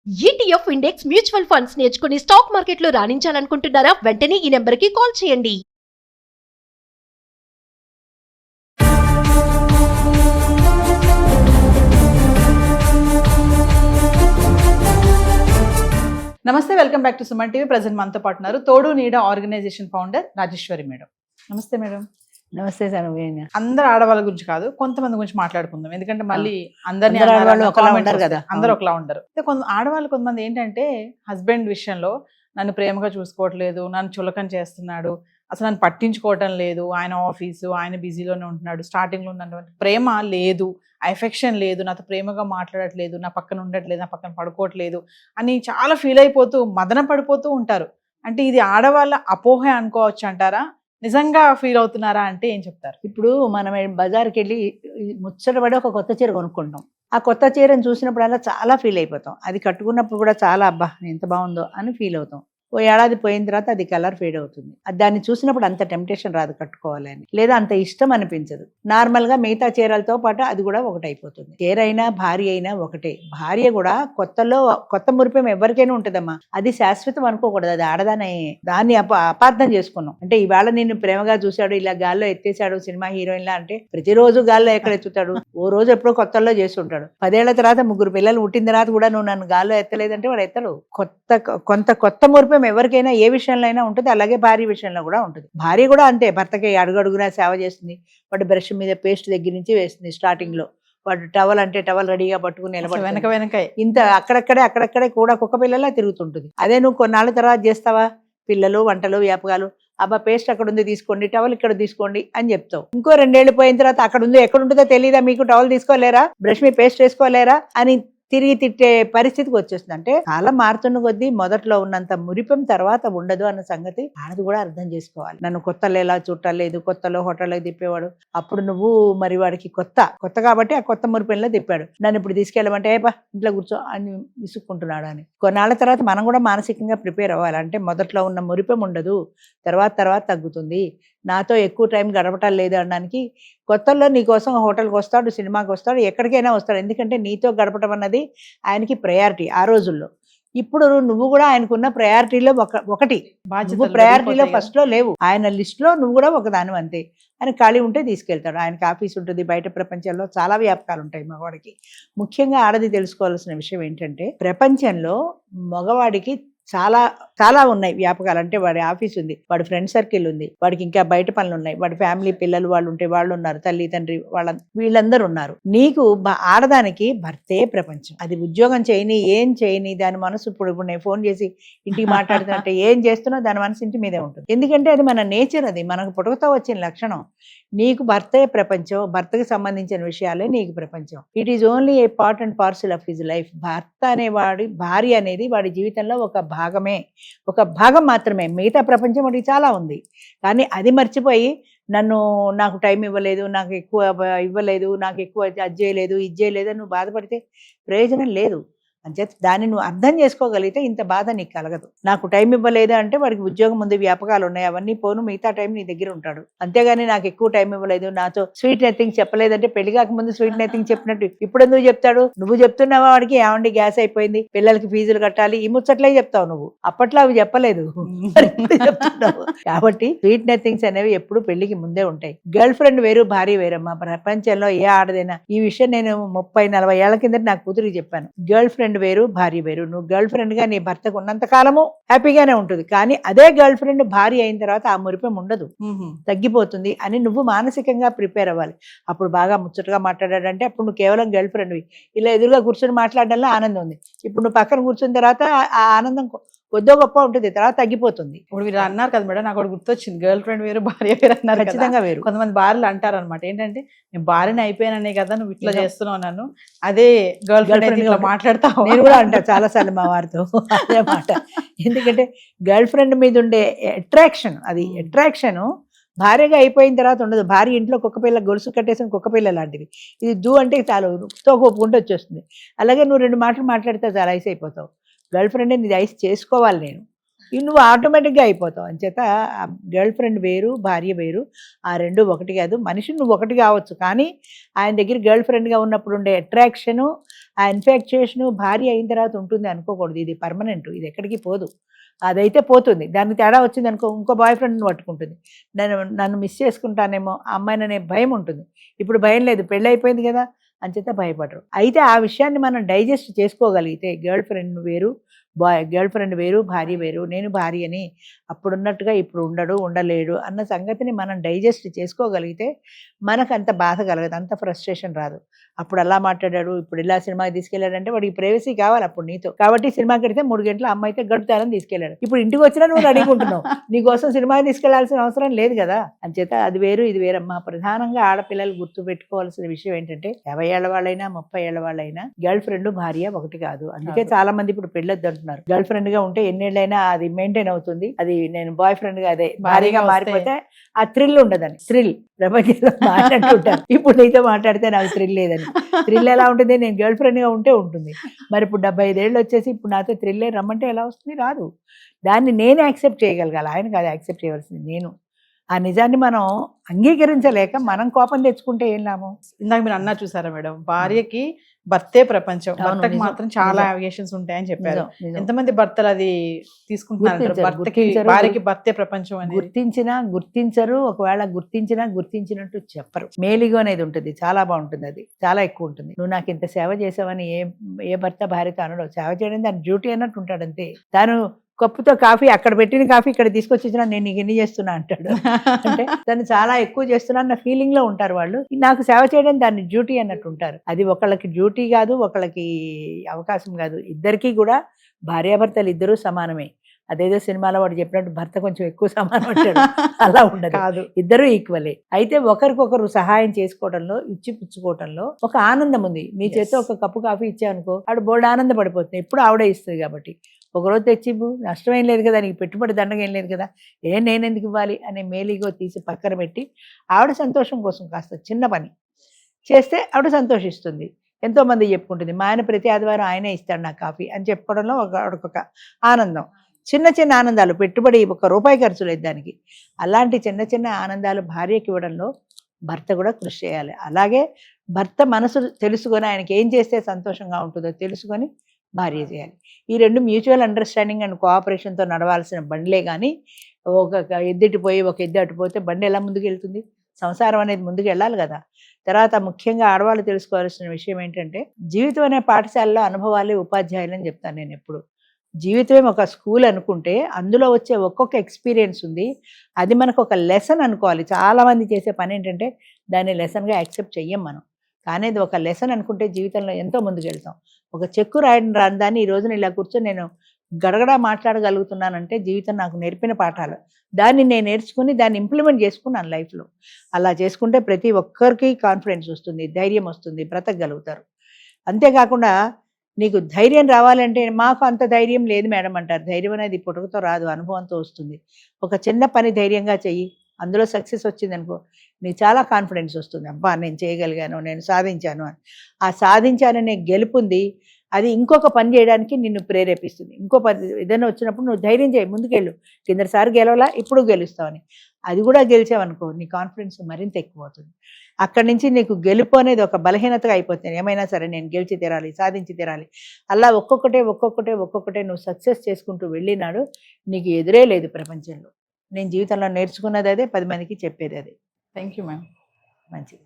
ETF index mutual funds నేర్చుకుని stock మార్కెట్లో రాణించాలనుకుంటున్నారా? వెంటనే ఈ నెంబర్కి కాల్ చేయండి. నమస్తే, welcome back to Suman TV. Present మనతో పాటు ఉన్నారు తోడు నీడ ఆర్గనైజేషన్ ఫౌండర్ రాజేశ్వరి మేడం. నమస్తే మేడం. నమస్తే సార్. అందరు ఆడవాళ్ళ గురించి కాదు, కొంతమంది గురించి మాట్లాడుకుందాం. ఎందుకంటే మళ్ళీ అందరినీ అందరు ఆడవాళ్ళు ఒకలా ఉండరు కదా. అందరూ ఒకలా ఉండరు. ఆడవాళ్ళు కొంతమంది ఏంటంటే హస్బెండ్ విషయంలో నన్ను ప్రేమగా చూసుకోవట్లేదు, నన్ను చులకన చేస్తున్నాడు, అసలు నన్ను పట్టించుకోవటం లేదు, ఆయన ఆఫీసు ఆయన బిజీలోనే ఉంటున్నాడు, స్టార్టింగ్లో నన్ను ప్రేమ లేదు, ఎఫెక్షన్ లేదు, నాతో ప్రేమగా మాట్లాడట్లేదు, నా పక్కన ఉండట్లేదు, నా పక్కన పడుకోవట్లేదు అని చాలా ఫీల్ అయిపోతూ మదన పడిపోతూ ఉంటారు. అంటే ఇది ఆడవాళ్ళ అపోహ అనుకోవచ్చు అంటారా? నిజంగా ఫీల్ అవుతున్నారా అంటే ఏం చెప్తారు? ఇప్పుడు మనం బజార్కి వెళ్ళి ముచ్చటపడి ఒక కొత్త చీర కొనుక్కుంటాం. ఆ కొత్త చీరను చూసినప్పుడల్లా చాలా ఫీల్ అయిపోతాం. అది కట్టుకున్నప్పుడు కూడా చాలా అబ్బా ఎంత బాగుందో అని ఫీల్ అవుతాం. ఓ ఏడాది పోయిన తర్వాత అది కలర్ ఫేడ్ అవుతుంది. దాన్ని చూసినప్పుడు అంత టెంప్టేషన్ రాదు కట్టుకోవాలని, లేదా అంత ఇష్టం అనిపించదు. నార్మల్గా మిగతా చీరలతో పాటు అది కూడా ఒకటైపోతుంది. చీర అయినా భార్య అయినా ఒకటే. భార్య కూడా కొత్తలో కొత్త మురిపం ఎవరికైనా ఉంటుందమ్మా. అది శాశ్వతం అనుకోకూడదు. అది ఆడదానే. దాన్ని అపార్థం చేసుకున్నాం. అంటే ఇవాళ నిన్ను ప్రేమగా చూశాడు, ఇలా గాల్లో ఎత్తేసాడు సినిమా హీరోయిన్ లా అంటే ప్రతిరోజు గాల్లో ఎక్కడ ఎత్తుతాడు? ఓ రోజు ఎప్పుడో కొత్తలో చేస్తుంటాడు. 10 ఏళ్ల తర్వాత 3 పిల్లలు పుట్టిన తర్వాత కూడా నువ్వు నన్ను గాల్లో ఎత్తలేదంటే వాడు ఎత్తడు. కొత్త మురిపం ఎవరికైనా ఏ విషయంలో అయినా ఉంటుంది. అలాగే భార్య విషయంలో కూడా ఉంటుంది. భార్య కూడా అంతే. భర్తకి అడుగడుగునా సేవ చేస్తుంది. వాడు బ్రష్ మీద పేస్ట్ దగ్గర నుంచి వేస్తుంది. స్టార్టింగ్ లో వాడు టవల్ అంటే టవల్ రెడీగా పట్టుకుని నిలబడి వెనక ఇంత అక్కడక్కడే కూడా కుక్క పిల్లలా తిరుగుతుంటుంది. అదే నువ్వు కొన్నాళ్ళ తర్వాత చేస్తావా? పిల్లలు, వంటలు, వ్యాపకాలు, అబ్బా పేస్ట్ అక్కడ ఉంది తీసుకోండి, టవల్ ఇక్కడ తీసుకోండి అని చెప్తావు. ఇంకో 2 ఏళ్ళు పోయిన తర్వాత అక్కడ ఉంది ఎక్కడ ఉంటుందో తెలియదా మీకు? టవల్ తీసుకోలేరా? బ్రష్ మీ పేస్ట్ వేసుకోలేరా అని తిరిగి తిట్టే పరిస్థితికి వచ్చేస్తుంది. అంటే కాలం మారుతున్న కొద్దీ మొదట్లో ఉన్నంత మురిపం తర్వాత ఉండదు అన్న సంగతి ఆడది కూడా అర్థం చేసుకోవాలి. నన్ను కొత్తలో ఎలా చుట్టలేదు, కొత్తలో హోటల్లోకి తిప్పేవాడు, అప్పుడు నువ్వు మరి వాడికి కొత్త కాబట్టి ఆ కొత్త మురిపంలో తిప్పాడు. నన్ను ఇప్పుడు తీసుకెళ్ళమంటే ఏపా ఇంట్లో కూర్చో అని విసుక్కుంటున్నాడు అని. కొన్నాళ్ళ తర్వాత మనం కూడా మానసికంగా ప్రిపేర్ అవ్వాలి. అంటే మొదట్లో ఉన్న మురిపం ఉండదు, తర్వాత తగ్గుతుంది. నాతో ఎక్కువ టైం గడపటం లేదు అనడానికి కొత్తల్లో నీకోసం హోటల్కి వస్తాడు, సినిమాకి వస్తాడు, ఎక్కడికైనా వస్తాడు. ఎందుకంటే నీతో గడపటం అన్నది ఆయనకి ప్రయారిటీ ఆ రోజుల్లో. ఇప్పుడు నువ్వు కూడా ఆయనకున్న ప్రయారిటీలో ఒకటి. నువ్వు ప్రయారిటీలో ఫస్ట్ లో లేవు. ఆయన లిస్ట్ లో నువ్వు కూడా ఒకదాని అంతే. ఆయన ఖాళీ ఉంటే తీసుకెళ్తాడు. ఆయనకి ఆఫీస్ ఉంటుంది, బయట ప్రపంచంలో చాలా వ్యాపకాలు ఉంటాయి మగవాడికి. ముఖ్యంగా ఆడది తెలుసుకోవాల్సిన విషయం ఏంటంటే ప్రపంచంలో మగవాడికి చాలా ఉన్నాయి వ్యాపకాలు. అంటే వాడి ఆఫీస్ ఉంది, వాడి ఫ్రెండ్ సర్కిల్ ఉంది, వాడికి ఇంకా బయట పనులు ఉన్నాయి, వాడి ఫ్యామిలీ పిల్లలు వాళ్ళు ఉంటే వాళ్ళు ఉన్నారు, తల్లి తండ్రి వీళ్ళందరూ ఉన్నారు. నీకు ఆడదానికి భర్తే ప్రపంచం. అది ఉద్యోగం చేయని ఏం చేయని దాని మనసు ఇప్పుడు నేను ఫోన్ చేసి ఇంటికి మాట్లాడుతున్నట్టే ఏం చేస్తున్నా దాని మనసు ఇంటి మీదే ఉంటుంది. ఎందుకంటే అది మన నేచర్, అది మనకు పుట్టుకతో వచ్చిన లక్షణం. నీకు భర్తే ప్రపంచం, భర్తకి సంబంధించిన విషయాలే నీకు ప్రపంచం. It is only A part and parcel of his life. భర్త అనేవాడి భార్య అనేది వాడి జీవితంలో ఒక భాగం మాత్రమే. మిగతా ప్రపంచం వాడికి చాలా ఉంది. కానీ అది మర్చిపోయి నాకు టైం ఇవ్వలేదు, నాకు ఎక్కువ ఇవ్వలేదు, నాకు ఎక్కువ అది చేయలేదు, ఇది చేయలేదు అని నువ్వు బాధపడితే ప్రయోజనం లేదు. అంచేత దాన్ని నువ్వు అర్థం చేసుకోగలిగితే ఇంత బాధ నీకు కలగదు. నాకు టైం ఇవ్వలేదు అంటే వాడికి ఉద్యోగం ఉంది, వ్యాపకాలు ఉన్నాయి, అవన్నీ పోను, మిగతా టైం నీ దగ్గర ఉంటాడు. అంతేగాని నాకు ఎక్కువ టైం ఇవ్వలేదు, నాతో స్వీట్ నథింగ్ చెప్పలేదంటే పెళ్లి కాకముందు స్వీట్ నథింగ్ చెప్పినట్టు ఇప్పుడు ఎందుకు చెప్తాడు? నువ్వు చెప్తున్నావా వాడికి ఏమండి గ్యాస్ అయిపోయింది, పిల్లలకి ఫీజులు కట్టాలి, ఈ ముచ్చట్లే చెప్తావు నువ్వు. అప్పట్లో అవి చెప్పలేదు చెప్తున్నావు. కాబట్టి స్వీట్ నథింగ్స్ అనేవి ఎప్పుడు పెళ్లికి ముందే ఉంటాయి. గర్ల్ ఫ్రెండ్ వేరు, భార్య వేరమ్మా. ప్రపంచంలో ఏ ఆడదైనా ఈ విషయం నేను 30-40 ఏళ్ల కింద నా కూతురికి చెప్పాను. గర్ల్ ఫ్రెండ్ వేరు, భార్య వేరు. నువ్వు గర్ల్ ఫ్రెండ్ గా నీ భర్తకు ఉన్నంత కాలము హ్యాపీగానే ఉంటుంది. కానీ అదే గర్ల్ ఫ్రెండ్ భార్య అయిన తర్వాత ఆ మురిపం ఉండదు, తగ్గిపోతుంది అని నువ్వు మానసికంగా ప్రిపేర్ అవ్వాలి. అప్పుడు బాగా ముచ్చటగా మాట్లాడాడంటే అప్పుడు నువ్వు కేవలం గర్ల్ ఫ్రెండ్వి. ఇలా ఎదురుగా కూర్చొని మాట్లాడడంలో ఆనందం ఉంది. ఇప్పుడు నువ్వు పక్కన కూర్చున్న తర్వాత ఆ ఆనందం కొద్దో గొప్ప ఉంటుంది, తర్వాత తగ్గిపోతుంది. ఇప్పుడు మీరు అన్నారు కదా మేడం, నాకు గుర్తొచ్చింది. గర్ల్ ఫ్రెండ్ వేరు, భార్య వేరు అన్నారు. ఖచ్చితంగా వేరు. కొంతమంది భార్యలు అంటారు అనమాట, ఏంటంటే నేను భార్యని అయిపోయాననే కదా నువ్వు ఇట్లా చేస్తున్నావు, నన్ను అదే గర్ల్ ఫ్రెండ్ ఇట్లా మాట్లాడతావు. నేను కూడా అంటా చాలాసార్లు మా వారితో అదే మాట. ఎందుకంటే గర్ల్ ఫ్రెండ్ మీద ఉండే అట్రాక్షన్, అది అట్రాక్షన్ భార్యగా అయిపోయిన తర్వాత ఉండదు. భార్య ఇంట్లో కుక్క పిల్ల గొలుసు కట్టేసిన కుక్క పిల్ల లాంటిది. ఇది దూ అంటే చాలు ఒప్పుకుంటూ వచ్చేస్తుంది. అలాగే నువ్వు 2 మాటలు మాట్లాడితే చాలా ఐస్ అయిపోతావు. గర్ల్ ఫ్రెండ్ నీది ఐస్ చేసుకోవాలి నేను. నువ్వు ఆటోమేటిక్గా అయిపోతావు. అంచేత గర్ల్ ఫ్రెండ్ వేరు, భార్య వేరు. ఆ రెండు ఒకటి కాదు. మనిషి నువ్వు ఒకటి కావచ్చు, కానీ ఆయన దగ్గర గర్ల్ ఫ్రెండ్గా ఉన్నప్పుడు ఉండే అట్రాక్షను, ఆ ఇన్ఫెక్షన్ భార్య అయిన తర్వాత ఉంటుంది అనుకోకూడదు. ఇది పర్మనెంట్, ఇది ఎక్కడికి పోదు. అదైతే పోతుంది. దానికి తేడా వచ్చింది అనుకో, ఇంకో బాయ్ ఫ్రెండ్ని పట్టుకుంటుంది. నన్ను మిస్ చేసుకుంటానేమో ఆ అమ్మాయిననే భయం ఉంటుంది. ఇప్పుడు భయం లేదు, పెళ్ళి అయిపోయింది కదా, అంచేత భయపడరు. అయితే ఆ విషయాన్ని మనం డైజెస్ట్ చేసుకోగలిగితే, గర్ల్ ఫ్రెండ్ వేరు, గర్ల్ ఫ్రెండ్ వేరు, భార్య వేరు, నేను భార్యని, అప్పుడున్నట్టుగా ఇప్పుడు ఉండలేడు అన్న సంగతిని మనం డైజెస్ట్ చేసుకోగలిగితే మనకు అంత బాధ కలగదు, అంత ఫ్రస్ట్రేషన్ రాదు. అప్పుడు అలా మాట్లాడాడు, ఇప్పుడు ఇలా సినిమాకి తీసుకెళ్ళాడంటే వాడికి ప్రైవసీ కావాలి అప్పుడు నీతో. కాబట్టి సినిమాకి వెళ్తే 3 గంటలు అమ్మ అయితే గడుపుతారని తీసుకెళ్ళాడు. ఇప్పుడు ఇంటికి వచ్చినా నువ్వు అడుగుంటున్నావు, నీకోసం సినిమాకి తీసుకెళ్లాల్సిన అవసరం లేదు కదా. అంచేత అది వేరు ఇది వేరమ్మా. ప్రధానంగా ఆడపిల్లలు గుర్తు పెట్టుకోవాల్సిన విషయం ఏంటంటే 50 ఏళ్ల వాళ్ళైనా 30 ఏళ్ల వాళ్ళైనా గర్ల్ ఫ్రెండ్ భార్య ఒకటి కాదు. అందుకే చాలా మంది ఇప్పుడు పెళ్ళొద్దు అంటున్నారు. గర్ల్ ఫ్రెండ్ గా ఉంటే ఎన్నేళ్ళైనా అది మెయింటైన్ అవుతుంది. అది నేను బాయ్ ఫ్రెండ్ గా అదే భార్యగా మారిపోతే ఆ థ్రిల్ ఉండదని. థ్రిల్ ప్రపంచంలో మాట్లాడుతుంటారు. ఇప్పుడు నీతో మాట్లాడితే నాకు థ్రిల్ లేదని. థ్రిల్ ఎలా ఉంటుంది? నేను గర్ల్ ఫ్రెండ్ గా ఉంటే ఉంటుంది. మరి ఇప్పుడు 75 ఏళ్ళు వచ్చేసి ఇప్పుడు నాతో థ్రిల్లే రమ్మంటే ఎలా వస్తుంది? రాదు. దాన్ని నేను యాక్సెప్ట్ చేయగలగాలి, ఆయన కాదు యాక్సెప్ట్ చేయవలసింది నేను. ఆ నిజాన్ని మనం అంగీకరించలేక మనం కోపం తెచ్చుకుంటే ఏం లాభం? ఇందాక మీరు అన్నా చూసారా మేడం, భార్యకి భర్తే ప్రపంచం, అవును, భర్తకి నిజం, మాత్రం చాలా నిజం. అవియేషన్స్ ఉంటాయని చెప్పారు. నిజం, నిజం. ఎంతమంది భర్తలు అది తీసుకుంటున్నారు? గుర్తించరు, భర్తకి గుర్తించరు. భార్యకి భర్తే ప్రపంచం అనేది గుర్తించరు. ఒకవేళ గుర్తించినట్టు చెప్పరు. మేలిగో అనేది ఉంటుంది, చాలా బాగుంటుంది, అది చాలా ఎక్కువ ఉంటుంది. నువ్వు నాకు ఇంత సేవ చేసావని ఏ భర్త భార్యతో అనడు. సేవ చేయడం దాని డ్యూటీ అన్నట్టు ఉంటాడు అంతే. తాను కప్పుతో కాఫీ అక్కడ పెట్టిన కాఫీ ఇక్కడ తీసుకొచ్చి ఇచ్చినా నేను నీకు ఎన్ని చేస్తున్నా అంటాడు. అంటే తను చాలా ఎక్కువ చేస్తున్నా అన్న ఫీలింగ్ లో ఉంటారు వాళ్ళు. నాకు సేవ చేయడం దాన్ని డ్యూటీ అన్నట్టు ఉంటారు. అది ఒకళ్ళకి డ్యూటీ కాదు, ఒకళ్ళకి అవకాశం కాదు. ఇద్దరికీ కూడా భార్యాభర్తలు ఇద్దరూ సమానమే. అదేదో సినిమాలో వాడు చెప్పినట్టు భర్త కొంచెం ఎక్కువ సమానం అంటాడు, అలా ఉండదు. కాదు, ఇద్దరు ఈక్వలే. అయితే ఒకరికొకరు సహాయం చేసుకోవడంలో, ఇచ్చి పుచ్చుకోవడంలో ఒక ఆనందం ఉంది. నీ చేత ఒక కప్పు కాఫీ ఇచ్చావనుకో, ఆవిడ బోల్డ్ ఆనందపడిపోతుంది. ఎప్పుడు ఆవిడే ఇస్తుంది కాబట్టి. ఒకరోజు తెచ్చివ్వు, నష్టం ఏం లేదు కదా, నీకు పెట్టుబడి దండగ ఏం లేదు కదా, నేను ఎందుకు ఇవ్వాలి అనే మేలిగో తీసి పక్కన పెట్టి ఆవిడ సంతోషం కోసం కాస్త చిన్న పని చేస్తే ఆవిడ సంతోషిస్తుంది. ఎంతోమంది చెప్పుకుంటుంది, మా ఆయన ప్రతి ఆదివారం ఆయనే ఇస్తాడు నాకు కాఫీ అని చెప్పుకోవడంలో ఆవిడకొక ఆనందం. చిన్న చిన్న ఆనందాలు, పెట్టుబడి ₹1 ఖర్చు లేదు దానికి. అలాంటి చిన్న చిన్న ఆనందాలు భార్యకి ఇవ్వడంలో భర్త కూడా కృషి చేయాలి. అలాగే భర్త మనసు తెలుసుకొని ఆయనకి ఏం చేస్తే సంతోషంగా ఉంటుందో తెలుసుకొని భార్య చేయాలి. ఈ రెండు మ్యూచువల్ అండర్స్టాండింగ్ అండ్ కోఆపరేషన్తో నడవాల్సిన బండ్లే కానీ ఒక ఎద్దు పోయి ఒక ఎద్దు అటుపోతే బండి ఎలా ముందుకు వెళ్తుంది? సంసారం అనేది ముందుకు వెళ్ళాలి కదా. తర్వాత ముఖ్యంగా ఆడవాళ్ళు తెలుసుకోవాల్సిన విషయం ఏంటంటే, జీవితం అనే పాఠశాలలో అనుభవాలే ఉపాధ్యాయులు అని చెప్తాను నేను ఎప్పుడు. జీవితమే ఒక స్కూల్ అనుకుంటే అందులో వచ్చే ఒక్కొక్క ఎక్స్పీరియన్స్ ఉంది, అది మనకు ఒక లెసన్ అనుకోవాలి. చాలామంది చేసే పని ఏంటంటే దాన్ని లెసన్గా యాక్సెప్ట్ చెయ్యం మనం. కానీ అది ఒక లెసన్ అనుకుంటే జీవితంలో ఎంతో ముందుకు వెళ్తాం. ఒక చెక్కు రాని దాన్ని ఈ రోజున ఇలా కూర్చొని నేను గడగడా మాట్లాడగలుగుతున్నానంటే జీవితం నాకు నేర్పిన పాఠాలు. దాన్ని నేను నేర్చుకుని దాన్ని ఇంప్లిమెంట్ చేసుకున్నాను లైఫ్లో. అలా చేసుకుంటే ప్రతి ఒక్కరికి కాన్ఫిడెన్స్ వస్తుంది, ధైర్యం వస్తుంది, బ్రతకగలుగుతారు. అంతేకాకుండా నీకు ధైర్యం రావాలంటే, మాకు అంత ధైర్యం లేదు మేడం అంటారు. ధైర్యం అనేది పుట్టుకతో రాదు, అనుభవంతో వస్తుంది. ఒక చిన్న పని ధైర్యంగా చెయ్యి, అందులో సక్సెస్ వచ్చింది అనుకో, నీకు చాలా కాన్ఫిడెన్స్ వస్తుంది. అబ్బా నేను చేయగలిగాను, నేను సాధించాను అని. ఆ సాధించాననే గెలుపుంది, అది ఇంకొక పని చేయడానికి నిన్ను ప్రేరేపిస్తుంది. ఇంకో పని ఏదైనా వచ్చినప్పుడు నువ్వు ధైర్యం చేయి, ముందుకెళ్ళు. కిందసారి గెలవలా, ఇప్పుడు గెలుస్తావని. అది కూడా గెలిచావనుకో నీ కాన్ఫిడెన్స్ మరింత ఎక్కువ అవుతుంది. అక్కడి నుంచి నీకు గెలుపు అనేది ఒక బలహీనతగా అయిపోతుంది. ఏమైనా సరే నేను గెలిచి తీరాలి, సాధించి తీరాలి. అలా ఒక్కొక్కటే నువ్వు సక్సెస్ చేసుకుంటూ వెళ్ళినాడు నీకు ఎదురే లేదు ప్రపంచంలో. నేను జీవితంలో నేర్చుకున్నది అదే, 10 మందికి చెప్పేది అదే. Thank you ma'am. మంచిది.